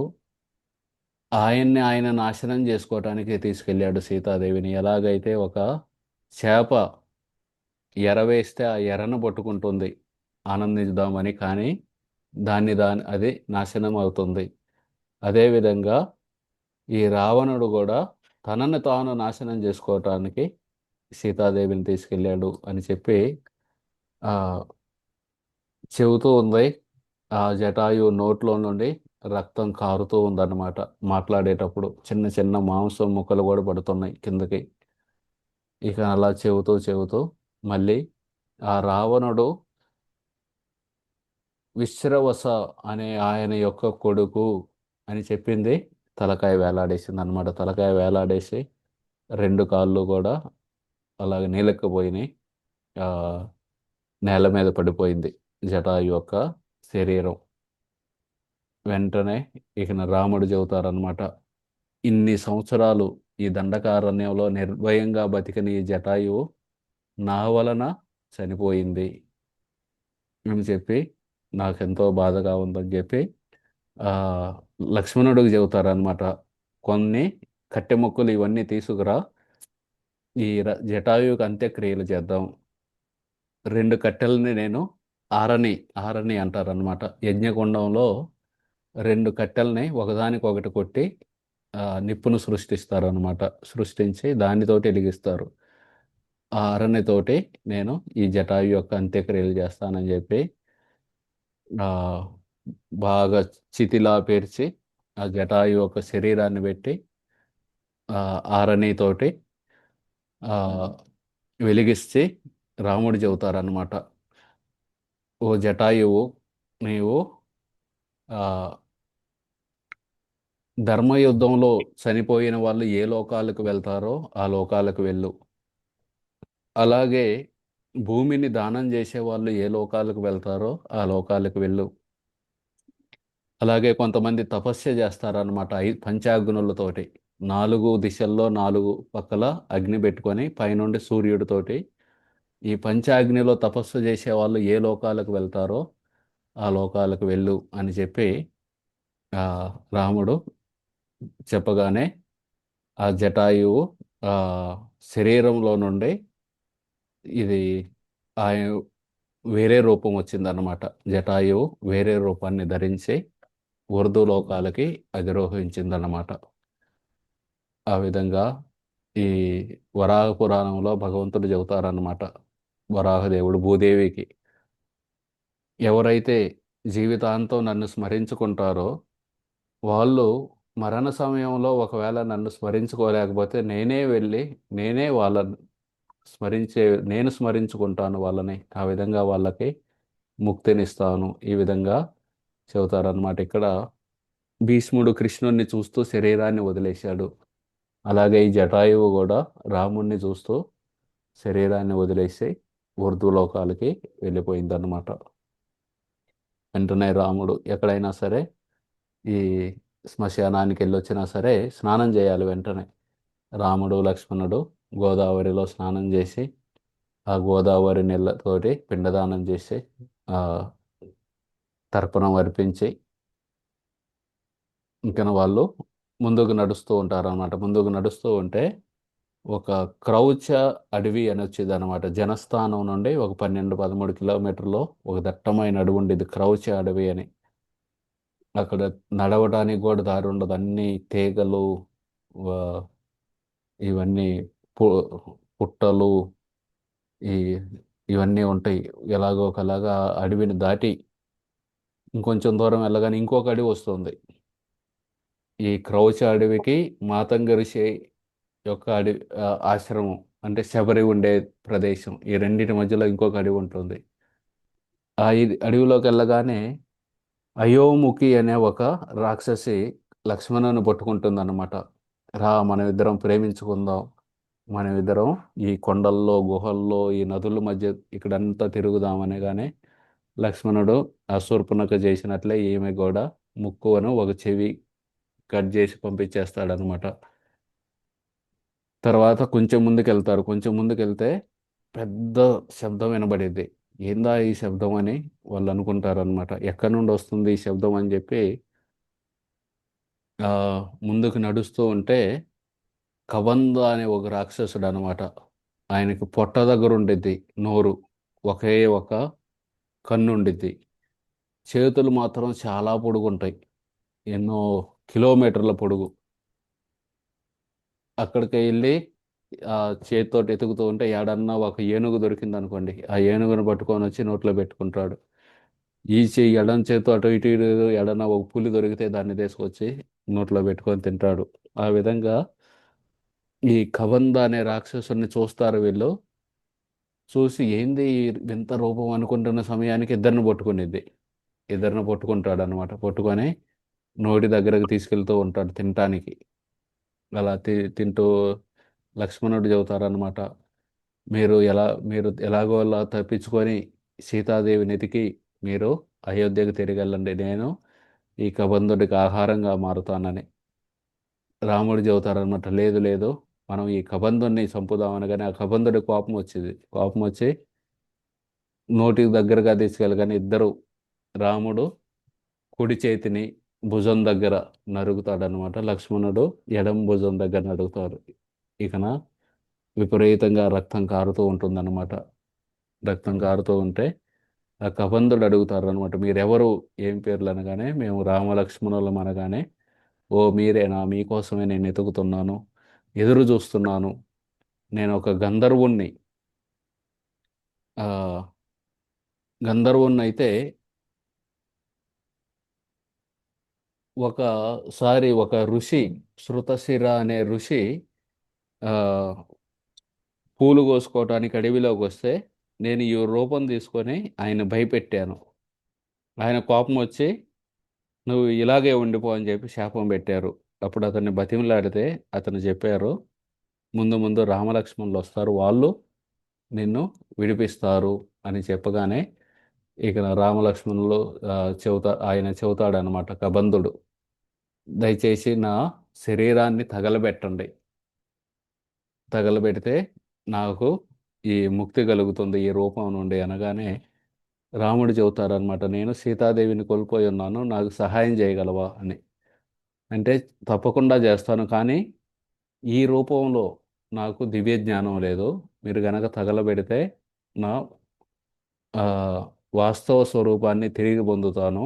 ఆయన నాశనం చేసుకోవటానికి తీసుకెళ్ళాడు సీతాదేవిని. ఎలాగైతే ఒక చేప ఎర వేస్తే ఆ ఎరను పట్టుకుంటుంది ఆనందిద్దామని. కానీ అది నాశనం అవుతుంది. అదేవిధంగా ఈ రావణుడు కూడా తనను తాను నాశనం చేసుకోవటానికి సీతాదేవిని తీసుకెళ్ళాడు అని చెప్పి ఆ, చెబుతూ ఉంది. ఆ జటాయు నోట్లో నుండి రక్తం కారుతూ ఉందన్నమాట. మాట్లాడేటప్పుడు చిన్న చిన్న మాంసం ముక్కలు కూడా పడుతున్నాయి కిందకి. ఇక అలా చెబుతూ చెబుతూ మళ్ళీ ఆ రావణుడు విశ్రవస అనే ఆయన యొక్క కొడుకు అని చెప్పింది తలకాయ వేలాడేసింది అనమాట. తలకాయ వేలాడేసి 2 కాళ్ళు కూడా అలాగ నీలెక్కిపోయినాయి. ఆ, నేల మీద పడిపోయింది జటాయు యొక్క శరీరం. వెంటనే ఇక రాముడు చెబుతారనమాట. ఇన్ని సంవత్సరాలు ఈ దండకారణ్యంలో నిర్భయంగా బతికిన ఈ జటాయువు నా వలన చనిపోయింది అని చెప్పి నాకెంతో బాధగా ఉందని చెప్పి ఆ, లక్ష్మణుడికి చెబుతారనమాట. కొన్ని కట్టె ముక్కలు ఇవన్నీ తీసుకురా, ఈ జటాయువుకి అంత్యక్రియలు చేద్దాం. 2 కట్టెలని నేను ఆరని ఆరని అంటారనమాట. యజ్ఞగుండంలో 2 కట్టెల్ని ఒకదానికొకటి కొట్టి నిప్పును సృష్టిస్తారనమాట. సృష్టించి దానితోటి వెలిగిస్తారు. ఆ అరణితోటి నేను ఈ జటాయు యొక్క అంత్యక్రియలు చేస్తానని చెప్పి ఆ, బాగా చితిలా పేర్చి ఆ జటాయు యొక్క శరీరాన్ని పెట్టి ఆరణితోటి ఆ, వెలిగిస్తే రాముడు చెబుతారనమాట. ఓ జటాయువు, నీవు ఆ, ధర్మయుద్ధంలో చనిపోయిన వాళ్ళు ఏ లోకాలకు వెళ్తారో ఆ లోకాలకు వెళ్ళు. అలాగే భూమిని దానం చేసే వాళ్ళు ఏ లోకాలకు వెళ్తారో ఆ లోకాలకు వెళ్ళు. అలాగే కొంతమంది తపస్య చేస్తారనమాట పంచాగ్నులతోటి. 4 దిశల్లో 4 పక్కల అగ్ని పెట్టుకొని పైనుండి సూర్యుడితోటి ఈ పంచాగ్నిలో తపస్సు చేసే వాళ్ళు ఏ లోకాలకు వెళ్తారో ఆ లోకాలకు వెళ్ళు అని చెప్పి ఆ, రాముడు చెప్పగానే ఆ జటాయువు ఆ శరీరంలో నుండి ఇది ఆయన వేరే రూపం వచ్చిందన్నమాట. జటాయువు వేరే రూపాన్ని ధరించి ఉర్దూ లోకాలకి అధిరోహించిందన్నమాట. ఆ విధంగా ఈ వరాహ పురాణంలో భగవంతుడు చెబుతారన్నమాట. వరాహదేవుడు భూదేవికి. ఎవరైతే జీవితాంతం నన్ను స్మరించుకుంటారో వాళ్ళు మరణ సమయంలో ఒకవేళ నన్ను స్మరించుకోలేకపోతే నేనే వెళ్ళి నేనే వాళ్ళని స్మరించే నేను స్మరించుకుంటాను వాళ్ళని. ఆ విధంగా వాళ్ళకి ముక్తినిస్తాను. ఈ విధంగా చెబుతారనమాట. ఇక్కడ భీష్ముడు కృష్ణుడిని చూస్తూ శరీరాన్ని వదిలేశాడు. అలాగే ఈ జటాయువు కూడా రాముణ్ణి చూస్తూ శరీరాన్ని వదిలేసి ఊర్ధ్వలోకాలకి వెళ్ళిపోయిందన్నమాట. వెంటనే రాముడు ఎక్కడైనా సరే ఈ శ్మశానానికి వెళ్ళొచ్చినా సరే స్నానం చేయాలి వెంటనే. రాముడు లక్ష్మణుడు గోదావరిలో స్నానం చేసి ఆ గోదావరి నీళ్ళతోటి పిండదానం చేసి ఆ తర్పణం అర్పించి ఇంకా వాళ్ళు ముందుకు నడుస్తూ ఉంటారన్నమాట. ముందుకు నడుస్తూ ఉంటే ఒక క్రౌచ అడవి అని వచ్చేది అనమాట. జనస్థానం నుండి ఒక 12-13 కిలోమీటర్లో ఒక దట్టమైన అడవి ఉండేది, క్రౌచ అడవి అని. అక్కడ నడవడానికి కూడా దారి ఉండదు. అన్ని తీగలు, వ- ఇవన్నీ పు పుట్టలు, ఈ ఇవన్నీ ఉంటాయి. ఎలాగో ఒకలాగా అడవిని దాటి ఇంకొంచెం దూరం వెళ్ళగానే ఇంకొక అడవి వస్తుంది. ఈ క్రౌచ అడవికి మాతంగ ఋషి యొక్క ఆశ్రమం, అంటే శబరి ఉండే ప్రదేశం, ఈ రెండింటి మధ్యలో ఇంకొక అడవి ఉంటుంది. అడవిలోకి వెళ్ళగానే అయోముఖి అనే ఒక రాక్షసి లక్ష్మణుని పట్టుకుంటుందన్నమాట. రా మనమిద్దరం ప్రేమించుకుందాం, మనమిద్దరం ఈ కొండల్లో గుహల్లో ఈ నదుల మధ్య ఇక్కడంతా తిరుగుదాం అనగానే లక్ష్మణుడు ఆ శూర్పణఖ చేసినట్లే ఈమె కూడా ముక్కువను ఒక చెవి కట్ చేసి పంపించేస్తాడనమాట. తర్వాత కొంచెం ముందుకెళ్తారు. కొంచెం ముందుకెళ్తే పెద్ద శబ్దం వినబడేది. ఏందా ఈ శబ్దం అని వాళ్ళు అనుకుంటారనమాట. ఎక్కడి నుండి వస్తుంది ఈ శబ్దం అని చెప్పి ఆ, ముందుకు నడుస్తూ ఉంటే కబంధ అనే ఒక రాక్షసుడు అనమాట. ఆయనకి పొట్ట దగ్గర ఉండిద్ది నోరు, ఒకే ఒక కన్ను ఉండిద్ది. చేతులు మాత్రం చాలా పొడుగుంటాయి, ఎన్నో కిలోమీటర్ల పొడుగు. అక్కడికి వెళ్ళి ఆ చేతితోటి ఎతుకుతూ ఉంటే ఏడన్నా ఒక ఏనుగు దొరికింది అనుకోండి, ఆ ఏనుగును పట్టుకొని వచ్చి నోట్లో పెట్టుకుంటాడు. ఈ చెయ్యి ఎడం చేతితో అటు ఇటు ఇటు ఎడన్నా ఒక పులి దొరికితే దాన్ని తీసుకొచ్చి నోట్లో పెట్టుకొని తింటాడు. ఆ విధంగా ఈ కబంధ అనే రాక్షసుని చూస్తారు వీళ్ళు. చూసి ఏంది ఈ వింత రూపం అనుకుంటున్న సమయానికి ఇద్దరిని పట్టుకునిద్ది. ఇద్దరిని పట్టుకుంటాడు అనమాట. పట్టుకొని నోటి దగ్గరకు తీసుకెళ్తూ ఉంటాడు తినటానికి. అలా తింటూ లక్ష్మణుడు చెబుతారనమాట. మీరు ఎలాగో అలా తప్పించుకొని సీతాదేవిని ఎతికి మీరు అయోధ్యకు తిరిగి వెళ్ళండి, నేను ఈ కబంధుడికి ఆహారంగా మారుతానని. రాముడు చెబుతారనమాట, లేదు లేదు, మనం ఈ కబంధుడిని చంపుదామనగానే ఆ కబంధుడి కోపం వచ్చింది. కోపం వచ్చి నోటికి దగ్గరగా తీసుకెళ్ళగానే ఇద్దరు, రాముడు కుడి చేతిని భుజం దగ్గర నరుగుతాడనమాట, లక్ష్మణుడు ఎడం భుజం దగ్గర నరుగుతారు. ఇకన విపరీతంగా రక్తం కారుతూ ఉంటుందన్నమాట. రక్తం కారుతూ ఉంటే ఆ కబంధుడు అడుగుతారు అనమాట, మీరెవరు, ఏం పేర్లు అనగానే మేము రామలక్ష్మణులం అనగానే, ఓ మీరేనా, మీకోసమే నేను ఎతుకుతున్నాను, ఎదురు చూస్తున్నాను, నేను ఒక గంధర్వుణ్ణి. ఆ గంధర్వుణ్ణి అయితే ఒకసారి ఒక ఋషి, శృతశిర అనే ఋషి ఆ పూలు కోసుకోవటానికి అడవిలోకి వస్తే నేను ఈ రూపం తీసుకొని ఆయన భయపెట్టాను. ఆయన కోపం వచ్చి నువ్వు ఇలాగే ఉండిపో అని చెప్పి శాపం పెట్టారు. అప్పుడు అతన్ని బతిమలాడితే అతను చెప్పారు, ముందు ముందు రామలక్ష్మణులు వస్తారు, వాళ్ళు నిన్ను విడిపిస్తారు అని చెప్పగానే ఇక రామలక్ష్మణులు ఆయన చెబుతాడనమాట కబంధుడు, దయచేసి నా శరీరాన్ని తగలబెట్టండి, తగలబెడితే నాకు ఈ ముక్తి కలుగుతుంది ఈ రూపం నుండి అనగానే రాముడు చెబుతారనమాట, నేను సీతాదేవిని కోల్పోయి ఉన్నాను, నాకు సహాయం చేయగలవా అని. అంటే తప్పకుండా చేస్తాను, కానీ ఈ రూపంలో నాకు దివ్య జ్ఞానం లేదు. మీరు గనక తగలబెడితే నా ఆ, వాస్తవ స్వరూపాన్ని తిరిగి పొందుతాను.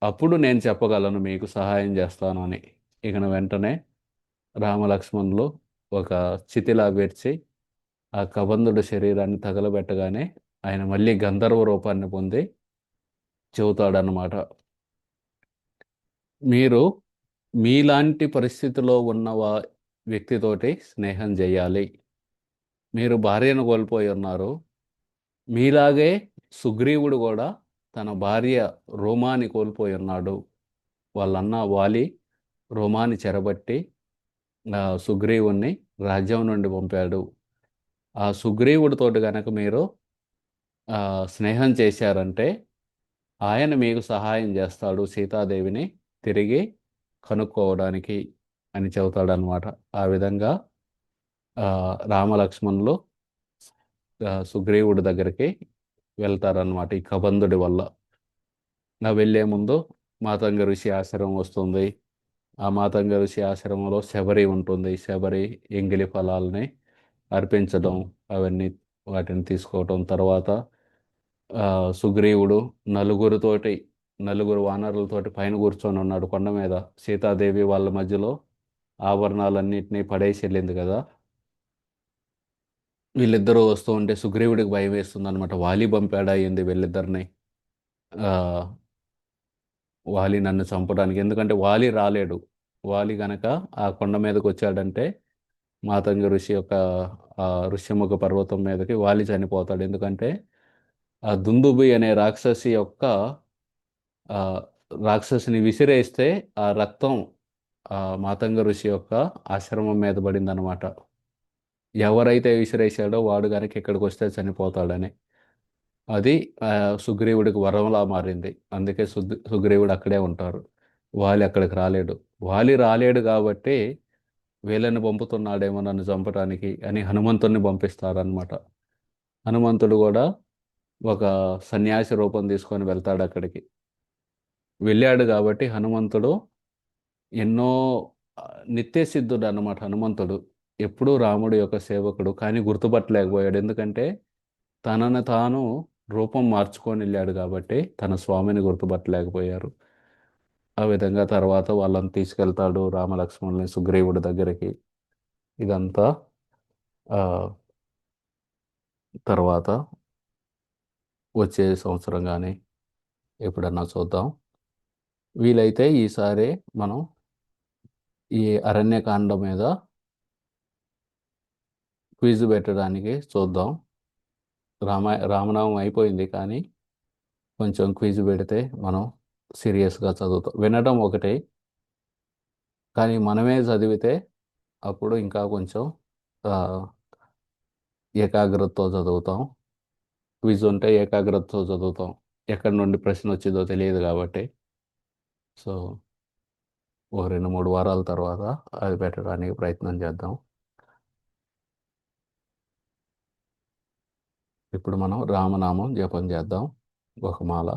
అప్పుడు నేను చెప్పగలను మీకు సహాయం చేస్తాను అని. ఇక వెంటనే రామలక్ష్మణులు ఒక చితిలా పేర్చి ఆ కబంధుడి శరీరాన్ని తగలబెట్టగానే ఆయన మళ్ళీ గంధర్వ రూపాన్ని పొంది చెబుతాడనమాట. మీరు మీలాంటి పరిస్థితిలో ఉన్న వ్యక్తితోటి స్నేహం చేయాలి. మీరు భార్యను కోల్పోయి ఉన్నారు. మీలాగే సుగ్రీవుడు కూడా తన భార్య రోమాని కోల్పోయి ఉన్నాడు. వాళ్ళన్న వాలి రోమాని చెరబట్టి సుగ్రీవుణ్ణి రాజ్యం నుండి పంపాడు. ఆ సుగ్రీవుడితోటి గనక మీరు స్నేహం చేశారంటే ఆయన మీకు సహాయం చేస్తాడు సీతాదేవిని తిరిగి కనుక్కోవడానికి అని చెబుతాడనమాట. ఆ విధంగా రామలక్ష్మణులు సుగ్రీవుడి దగ్గరికి వెళ్తారనమాట ఈ కబంధుడి వల్ల. వెళ్ళే ముందు మాతంగ ఋషి ఆశ్రమం వస్తుంది. ఆ మాతంగ ఋషి ఆశ్రమంలో శబరి ఉంటుంది. శబరి ఎంగిలి ఫలాల్ని అర్పించడం, అవన్నీ వాటిని తీసుకోవటం. తర్వాత సుగ్రీవుడు నలుగురు వానరులతోటి పైన కూర్చొని ఉన్నాడు కొండ మీద. సీతాదేవి వాళ్ళ మధ్యలో ఆభరణాలన్నింటినీ పడేసి వెళ్ళింది కదా. వీళ్ళిద్దరూ వస్తూ ఉంటే సుగ్రీవుడికి భయం వేస్తుంది అనమాట. వాలి పంపాడా ఏంది వీళ్ళిద్దరిని, ఆ, వాలి నన్ను చంపడానికి. ఎందుకంటే వాలి రాలేడు. వాలి గనక ఆ కొండ మీదకి వచ్చాడంటే మాతంగ ఋషి యొక్క ఆ ఋష్యముఖ పర్వతం మీదకి వాలి చనిపోతాడు. ఎందుకంటే ఆ దుందుబి అనే ఆ రాక్షసిని విసిరేస్తే ఆ రక్తం ఆ మాతంగ ఋషి యొక్క ఆశ్రమం మీద పడిందనమాట. ఎవరైతే విసిరేశాడో వాడు గనక ఇక్కడికి వస్తే చనిపోతాడని. అది సుగ్రీవుడికి వరంలా మారింది. అందుకే సుగ్రీవుడు అక్కడే ఉంటారు. వాలి అక్కడికి రాలేడు. వాలి రాలేడు కాబట్టి వీళ్ళని పంపుతున్నాడేమో నన్ను చంపడానికి అని హనుమంతుడిని పంపిస్తారనమాట. హనుమంతుడు కూడా ఒక సన్యాసి రూపం తీసుకొని వెళ్తాడు అక్కడికి. వెళ్ళాడు కాబట్టి హనుమంతుడు ఎన్నో నిత్య సిద్ధుడు అన్నమాట. హనుమంతుడు ఎప్పుడూ రాముడి యొక్క సేవకుడు, కానీ గుర్తుపట్టలేకపోయాడు. ఎందుకంటే తనను తాను రూపం మార్చుకొని వెళ్ళాడు కాబట్టి తన స్వామిని గుర్తుపట్టలేకపోయారు. ఆ విధంగా తర్వాత వాళ్ళని తీసుకెళ్తాడు రామలక్ష్మణుని సుగ్రీవుడి దగ్గరికి. ఇదంతా ఆ, తర్వాత వచ్చే సంవత్సరం కానీ ఎప్పుడన్నా చూద్దాం. వీలైతే ఈసారి మనం ఈ అరణ్యకాండ మీద క్విజ్ పెట్టడానికి చూద్దాం. రామనామం అయిపోయింది, కానీ కొంచెం క్విజ్ పెడితే మనం సీరియస్గా చదువుతాం. వినడం ఒకటే, కానీ మనమే చదివితే అప్పుడు ఇంకా కొంచెం ఆ, ఏకాగ్రతతో చదువుతాం. క్విజ్ ఉంటే ఏకాగ్రతతో చదువుతాం. ఎక్కడి నుండి ప్రశ్న వచ్చిందో తెలియదు కాబట్టి. సో ఒక 2-3 వారాల తర్వాత అది పెట్టడానికి ప్రయత్నం చేద్దాం. ఇప్పుడు మనం రామనామం జపం చేద్దాం, ఒక మాల.